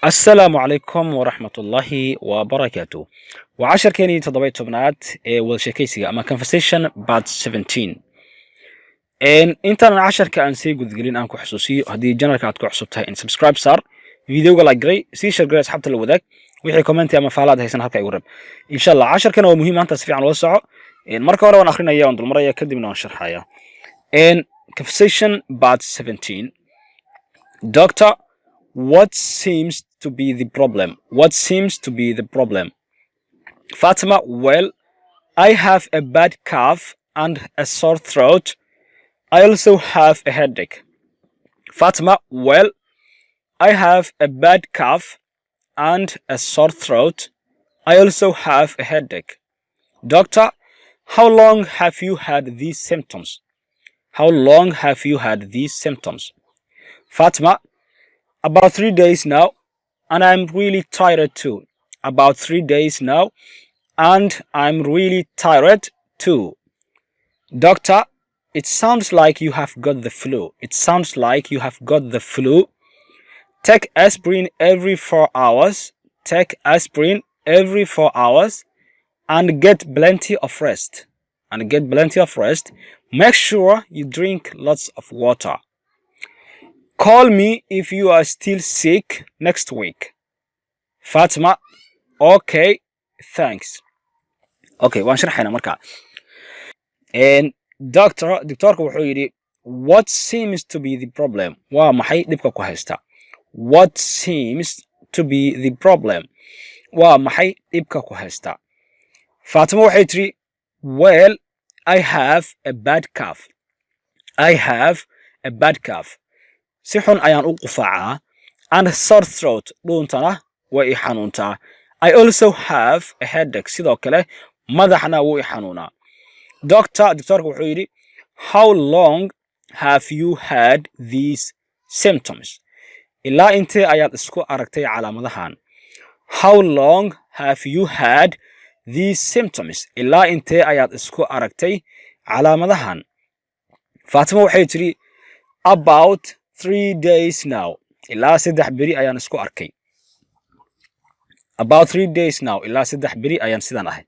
السلام عليكم ورحمة الله وبركاته. وعشر كيني تضبيط تبنات والشيكيسي أما conversation part 17 انت انا عشر كأنسي قد قلين انكو حسوسي هدي جنرال كاتكو حسوبتها ان سبسكرايب صار فيديو لايك جري سي شير جري اسحبت اللي وداك ويحي كومنتي اما فعلات هيسان هالكا يقرب ان شاء الله عشر كان هو مهم انت سفيعا وسعو ان مركا ورا وانا اخرين اياه وندل مرة يكدمنا ونشرحايا in conversation part 17 Doctor, what seems to be the problem? What seems to be the problem? Fatima, well, I have a bad cough and a sore throat. I also have a headache. Fatima, well, I have a bad cough and a sore throat. I also have a headache. Doctor, how long have you had these symptoms? How long have you had these symptoms? Fatima, about 3 days now, and I'm really tired too. About 3 days now, and I'm really tired too. Doctor, it sounds like you have got the flu. It sounds like you have got the flu. Take aspirin every 4 hours. Take aspirin every 4 hours and get plenty of rest. And get plenty of rest. Make sure you drink lots of water. Call me if you are still sick next week. Fatima, okay, thanks. Okay, waan sharxayna marka. Doctorku wuxuu yiri what seems to be the problem? Waa maxay dhibka ku haysta? What seems to be the problem? Waa maxay dhibka ku haysta? Fatima waxay tiri well, I have a bad cough. I have a bad cough. Si xun ayaan u qufaacaa and sore throat dhuuntana way i xanuuntaa. I also have a headache sidoo kale madaxna wuu i xanuunaa. Doctorku wuxuu yidhi how long have you had these symptoms? Ilaa intee ayaad isku aragtay calaamadahan? How long have you had these symptoms? Ilaa intee ayaad isku aragtay calaamadahan? Fatima waxay tiri about 3 days now. Ilaa 3 beri ayaan isku arkay. About 3 days now. Ilaa 3 beri ayaan sidan ahay.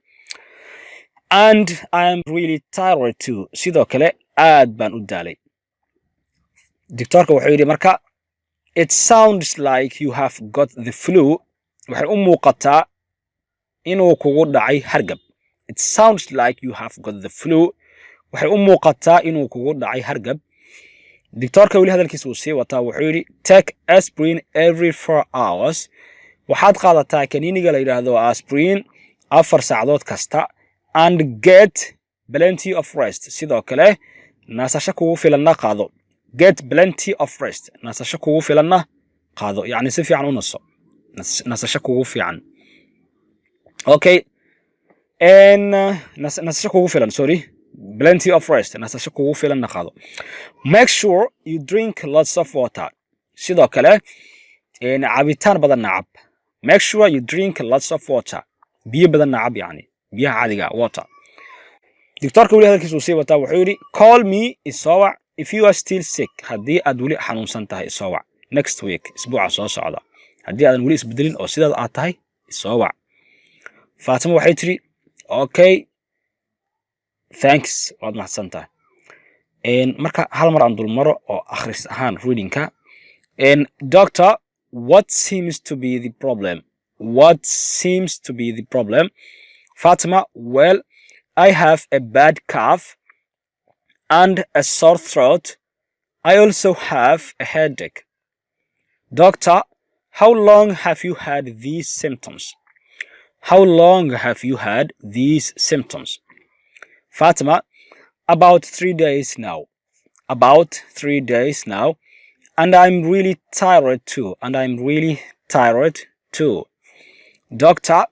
And I am really tired too. Sidoo kale aad baan u daalay. Doctorka wuxuu yidhi marka it sounds like you have got the flu. Waxay u muuqataa inuu kugu dhacay hargab. It sounds like you have got the flu. Waxay u muuqataa inuu kugu dhacay hargab. Doctorka weli hadalkiisa uu sii wataa wuxuu yidhi take aspirin every 4 hours. Waxaad qaadataa kaniiniga la yidhaahdo aspirin 4 saacadood kasta and get plenty of rest. Sidoo kale nasasho kugu filanna qaado. Get plenty of rest. Nasasho kugu filanna qaado. Yani si fiican u naso. Nasasho kugu fiican. Okay. Nasasho kugu filan, sorry. Plenty of rest. Nasasho kugu filanna qaado. Make sure you drink lots of water. Sidoo kale cabitaan badan nacab. Make sure you drink lots of water. biyo badan nacab yani. biyaha caadiga water. Doctorka weli hadalkiisa uu sii wataa wuxuu yidhi call me isoowac if you are still sick. Haddii aad weli xanuunsan tahay isoowac next week isbuuca soo socda. Haddii aadan weli isbedelin oo sidaad aad tahay isoowac. Fatima waxay tiri okay, thanks, waad mahadsan tahay. Marka hal mar aan dul maro oo akhris ahaan readingka. Doctor, what seems to be the problem? What seems to be the problem? Fatima, well, I have a bad cough and a sore throat. I also have a headache. Doctor, how long have you had these symptoms? How long have you had these symptoms? Fatima, about 3 days now. About 3 days now. And I'm really tired too. And I'm really tired too. Doctor,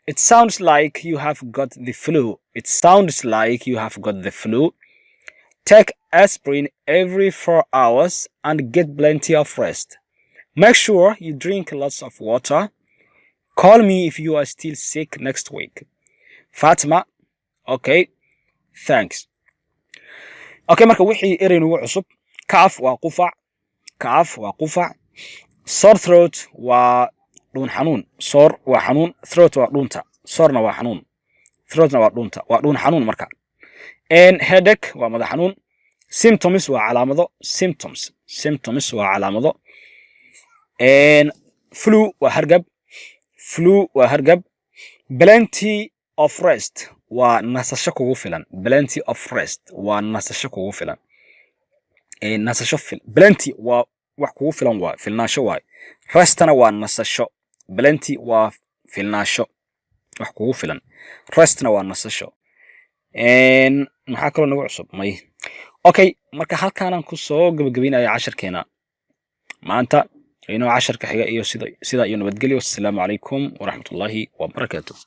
it sounds like you have got the flu. It sounds like you have got the flu. Take aspirin every 4 hours and get plenty of rest. Make sure you drink lots of water. Call me if you are still sick next week. Fatima, okay, thanks. Okay, marka wixii ereynugu cusub. Cough waa qufac. Cough waa qufac. Sore throat waa دون حنون صور وحنون throat ودونتا صورنا وحنون throatنا ودونتا ودون حنون مركا ان headache ومدى حنون symptoms وعلامة symptoms وعلامة ان flu وهرقب plenty of rest ونسشة كوغو فلان plenty of rest ونسشة كوغو فلان نسشة plenty وحكوغو فلان وفلناشة واي restنا ونسشة plenty وفلناشة وحكوغو فلان restنا ونسشة maxaa kaloo nagu cusub may okay marka halkaan ku soo gabagabeynaya casharkeena maanta inoo casharka xiga iyo sida iyo nabadgelyo. Assalaamu calaykum waraxmatullaahi wabarakaatuh.